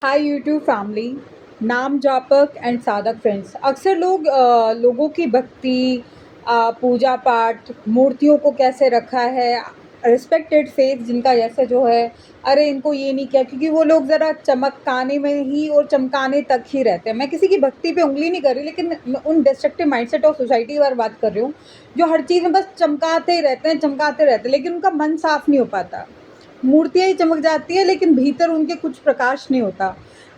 Hi YouTube family. नाम जापक and साधक friends. अक्सर लोगों की भक्ति, पूजा पाठ, मूर्तियों को कैसे रखा है, रिस्पेक्टेड फेथ जिनका जैसे जो है, अरे इनको ये नहीं किया, क्योंकि वो लोग ज़रा चमकाने में ही और चमकाने तक ही रहते हैं। मैं किसी की भक्ति पे उंगली नहीं कर रही, लेकिन मैं उन डिस्ट्रक्टिव माइंडसेट ऑफ सोसाइटी की बात कर रही हूँ जो हर चीज़ में बस चमकाते ही रहते हैं, चमकाते रहते हैं, लेकिन उनका मन साफ नहीं हो पाता। मूर्तियाँ ही चमक जाती है, लेकिन भीतर उनके कुछ प्रकाश नहीं होता।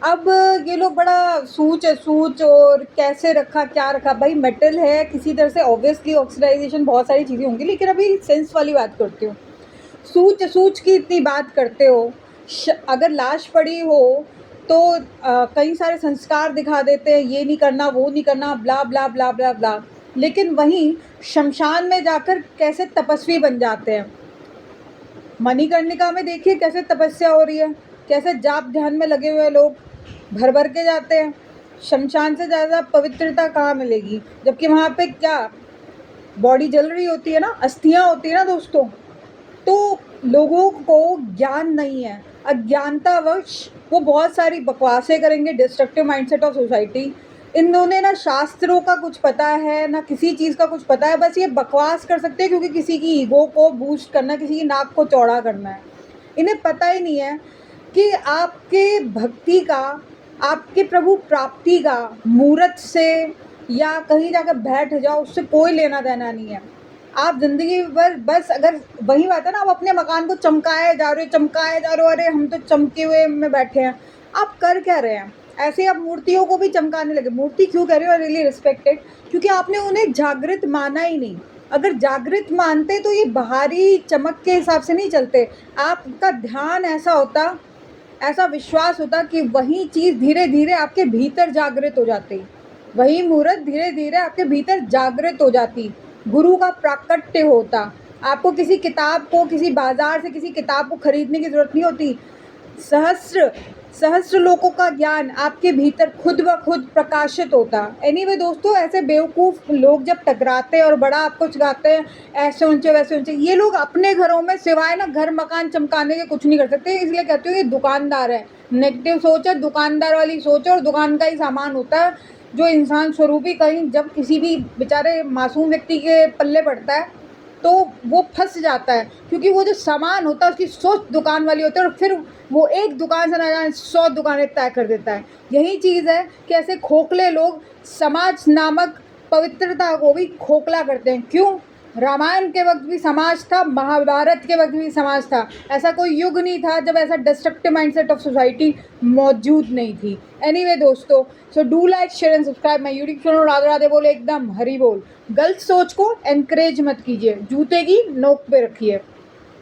अब ये लोग बड़ा सूच और कैसे रखा, क्या रखा। भाई मेटल है, किसी तरह से ऑब्वियसली ऑक्सीडाइजेशन बहुत सारी चीज़ें होंगी, लेकिन अभी सेंस वाली बात करती हूँ। सूच की इतनी बात करते हो, अगर लाश पड़ी हो तो कई सारे संस्कार दिखा देते हैं, ये नहीं करना, वो नहीं करना, ब्ला ब्ला ब्ला ब्ला ब्ला। लेकिन वहीं शमशान में जाकर कैसे तपस्वी बन जाते हैं। मणिकर्णिका में देखिए कैसे तपस्या हो रही है, कैसे जाप ध्यान में लगे हुए लोग भर भर के जाते हैं। शमशान से ज़्यादा पवित्रता कहाँ मिलेगी, जबकि वहाँ पे क्या बॉडी जल रही होती है ना, अस्थियाँ होती है ना दोस्तों। तो लोगों को ज्ञान नहीं है, अज्ञानतावश वो बहुत सारी बकवासें करेंगे। Destructive mindset of society. इन्होंने ना शास्त्रों का कुछ पता है ना किसी चीज़ का कुछ पता है, बस ये बकवास कर सकते हैं क्योंकि किसी की ईगो को बूस्ट करना है, किसी की नाक को चौड़ा करना है। इन्हें पता ही नहीं है कि आपके भक्ति का, आपके प्रभु प्राप्ति का मूर्त से या कहीं जाकर बैठ जाओ, उससे कोई लेना देना नहीं है। आप ज़िंदगी भर बस, अगर वही बात है ना, आप अपने मकान को चमकाए जा रहे हो, अरे हम तो चमके हुए में बैठे हैं। आप कर क्या रहे हैं? ऐसे ही आप मूर्तियों को भी चमकाने लगे। मूर्ति क्यों कह रहे हो, रियली रिस्पेक्टेड, क्योंकि आपने उन्हें जागृत माना ही नहीं। अगर जागृत मानते तो ये बाहरी चमक के हिसाब से नहीं चलते। आपका ध्यान ऐसा होता, ऐसा विश्वास होता कि वही चीज़ धीरे धीरे आपके भीतर जागृत हो जाती, वही मूर्त धीरे धीरे आपके भीतर जागृत हो जाती, गुरु का प्राकट्य होता। आपको किसी किताब को, किसी बाजार से किसी किताब को खरीदने की ज़रूरत नहीं होती। सहस्र सहस्र लोगों का ज्ञान आपके भीतर खुद ब खुद प्रकाशित होता। एनीवे दोस्तों, ऐसे बेवकूफ़ लोग जब टकराते हैं और बड़ा आपको चढ़ाते हैं, ऐसे ऊंचे वैसे ऊंचे, ये लोग अपने घरों में सिवाय ना घर मकान चमकाने के कुछ नहीं कर सकते। इसलिए कहती हूँ ये दुकानदार है। नेगेटिव सोच है, दुकानदार वाली सोच है, और दुकान का ही सामान होता है जो इंसान स्वरूपी कहीं जब किसी भी बेचारे मासूम व्यक्ति के पल्ले पड़ता है तो वो फंस जाता है, क्योंकि वो जो सामान होता है उसकी सोच दुकान वाली होती है, और फिर वो एक दुकान से ना जाने 100 दुकानें तय कर देता है। यही चीज़ है कि ऐसे खोखले लोग समाज नामक पवित्रता को भी खोखला करते हैं। क्यों? रामायण के वक्त भी समाज था, महाभारत के वक्त भी समाज था। ऐसा कोई युग नहीं था जब ऐसा डिस्ट्रक्टिव माइंडसेट ऑफ सोसाइटी मौजूद नहीं थी। एनीवे दोस्तों, so do like, share and subscribe my YouTube channel. Radhe Radhe बोले, एकदम हरी बोल। गलत सोच को एनकरेज मत कीजिए, जूते की नोक पे रखिए।